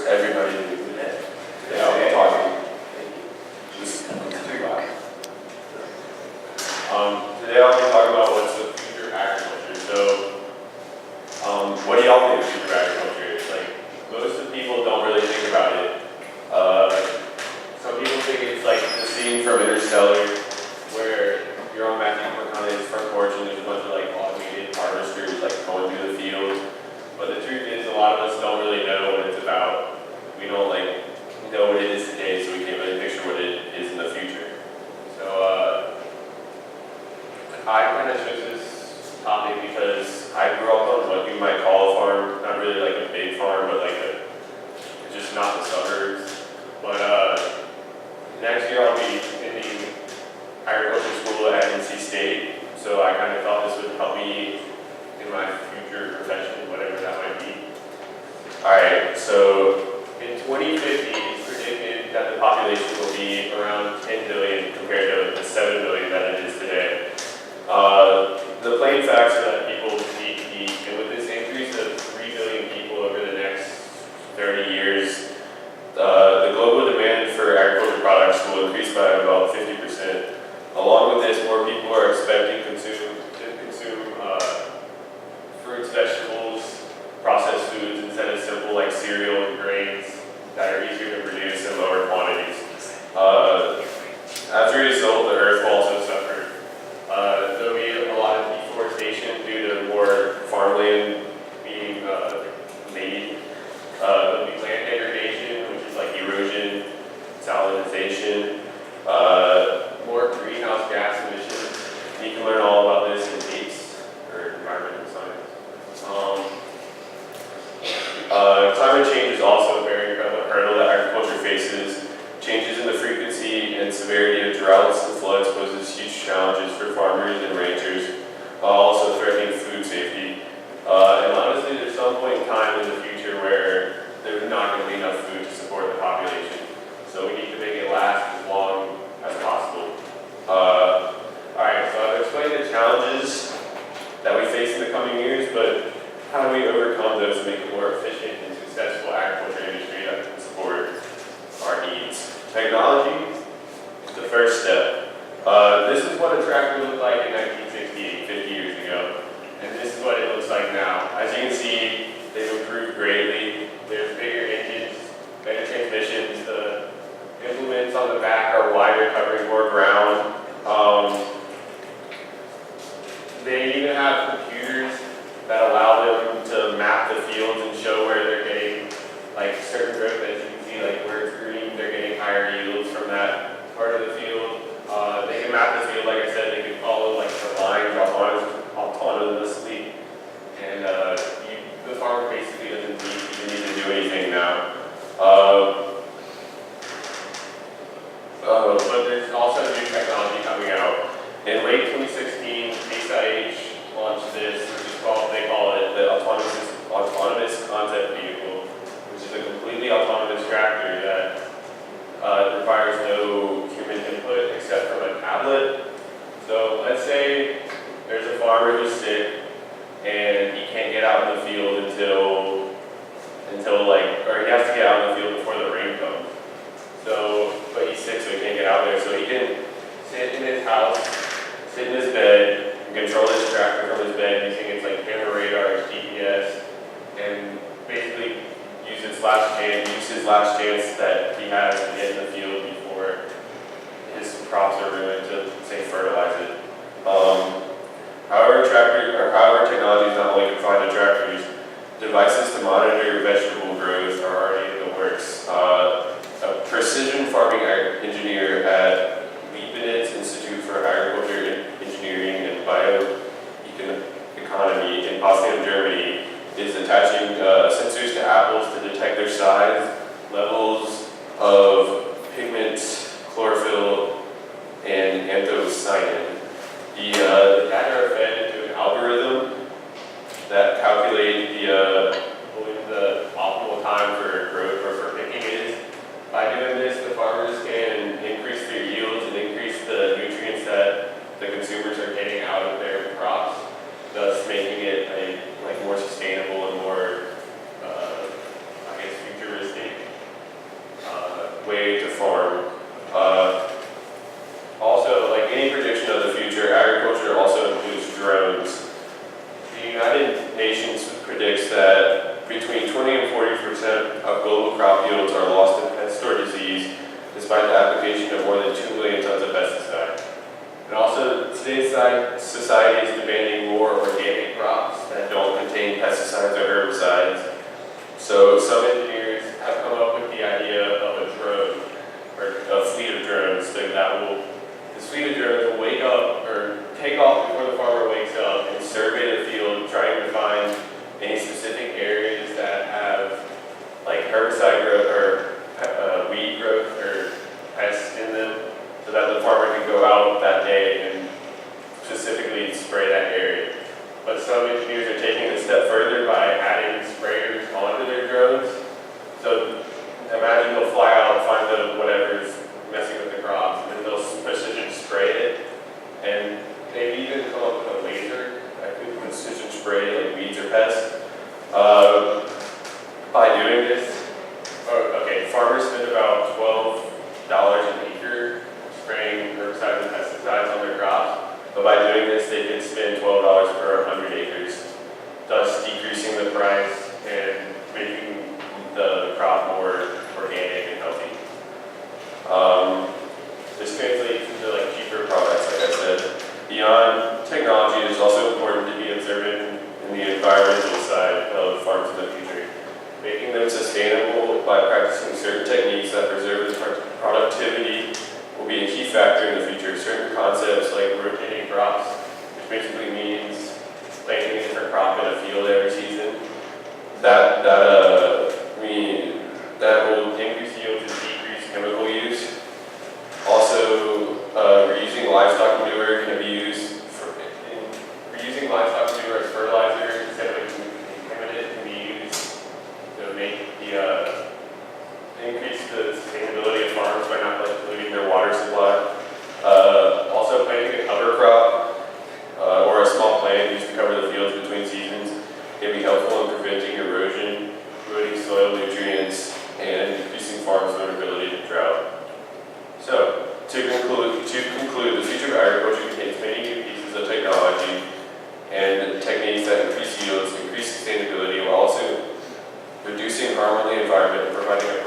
first everybody to do today. Today I'll be talking. Today I'll be talking about what's the future of agriculture. So, what do y'all think the future of agriculture is? Like, most of the people don't really think about it. Some people think it's like the scene from Interstellar, where you're on Matthew McConaughey's front porch and there's a bunch of like automated harvesters like going through the field. But the truth is, a lot of us don't really know what it's about. We don't like know what it is today, so we can't really picture what it is in the future. So I kind of chose this topic because I grew up on what you might call a farm, not really like a big farm, but like just not the suburbs. But next year I'll be attending agriculture school at NC State, so I kind of thought this would help me in my future profession, whatever that might be. Alright, so in 2050, it's predicted that the population will be around 10 billion compared to the 7 billion that it is today. The plain facts are that people need to eat, and with this increase of 3 billion people over the next 30 years, the global demand for agricultural products will increase by about 50%. Along with this, more people are expecting to consume fruits, vegetables, processed foods instead of simple like cereal and grains that are easier to produce in lower quantities. As a result, the earth will also suffer. There'll be a lot of deforestation due to more farmland being made. There'll be land degradation, which is like erosion, salinization, more greenhouse gas emissions. You can learn all about this in TAPES, or environmental science. Climate change is also a very prevalent hurdle that agriculture faces. Changes in the frequency and severity of droughts and floods poses huge challenges for farmers and ranchers, while also threatening food safety. And honestly, there's some point in time in the future where there's not going to be enough food to support the population. So we need to make it last as long as possible. Alright, so I've explained the challenges that we face in the coming years, but how do we overcome those and make a more efficient and successful agriculture industry that can support our needs? Technology is the first step. This is what a tractor looked like in 1968, 50 years ago, and this is what it looks like now. As you can see, they've improved greatly. There's bigger engines, better transmissions. The implements on the back are wider, covering more ground. They even have computers that allow them to map the fields and show where they're getting like certain growth. As you can see, like where it's green, they're getting higher yields from that part of the field. They can map the field, like I said, they can follow like the lines autonomously, and the farmer basically doesn't even need to do anything now. But there's also new technology coming out. In late 2016, Case IH launched this, which is called, they call it the autonomous concept vehicle, which is a completely autonomous tractor that requires no human input except from a tablet. So let's say there's a farmer who's sick and he can't get out in the field until he has to get out in the field before the rain comes. So, but he's sick, so he can't get out there. So he can sit in his house, sit in his bed, and control his tractor from his bed using its like camera radar, its GPS, and basically use his last chance that he has to get in the field before his crops are ruined to say fertilize it. However, technology is not only confined to tractors. Devices to monitor vegetable growth are already in the works. A precision farming engineer at Leibniz Institute for Agriculture Engineering and Bioeconomy in Potsdam, Germany, is attaching sensors to apples to detect their size, levels of pigments, chlorophyll, and anthocyanin. The data are fed into an algorithm that calculates the optimal time for growth or for picking is. By doing this, the farmers can increase their yields and increase the nutrients that the consumers are getting out of their crops, thus making it more sustainable and more, futuristic United Nations predicts that between 20 and 40% of global crop yields are lost to pest or disease, despite the application of more than 2 million tons of pesticide. And also, today's society is demanding more organic crops that don't contain pesticides or herbicides. So some engineers have come up with the idea of a drone, or a fleet of drones this fleet of drones will wake up or take off before the farmer wakes up and survey the field, trying to find any specific areas that have like herbicide growth or weed growth or pests in them, so that the farmer can go out that day and specifically spray that area. But some engineers are taking it a step further by adding sprayers onto their drones. So imagine they'll fly out, find whatever's messing with the crops, and then they'll precision spray it. And they've even come up with a laser that can precision spray like weeds or pests. By doing this, farmers spend about $12 an acre spraying herbicides and pesticides on their crops. But by doing this, they can spend $12 per 100 acres, thus decreasing the price and making the crop more organic and healthy. This translates into like cheaper products, like I said. Beyond technology, it is also important to be observant in the environmental side of farms in the future. Making them sustainable by practicing certain techniques that preserve the productivity will be a key factor in the future. Certain concepts like rotating crops, which basically means planting a different crop in a field every season, that will increase yields and decrease chemical use. Also, reusing livestock manure can be used reusing livestock manure as fertilizer instead of contaminant can be used to make increase the sustainability of farms by not polluting their water supply. Also, planting a cover crop or a small plant used to cover the fields between seasons can be helpful in preventing erosion, eroding soil nutrients, and increasing farms' vulnerability to drought. So, to conclude, the future of agriculture contains many new pieces of technology and techniques that increase yields, increase sustainability, while also reducing harm on the environment and providing a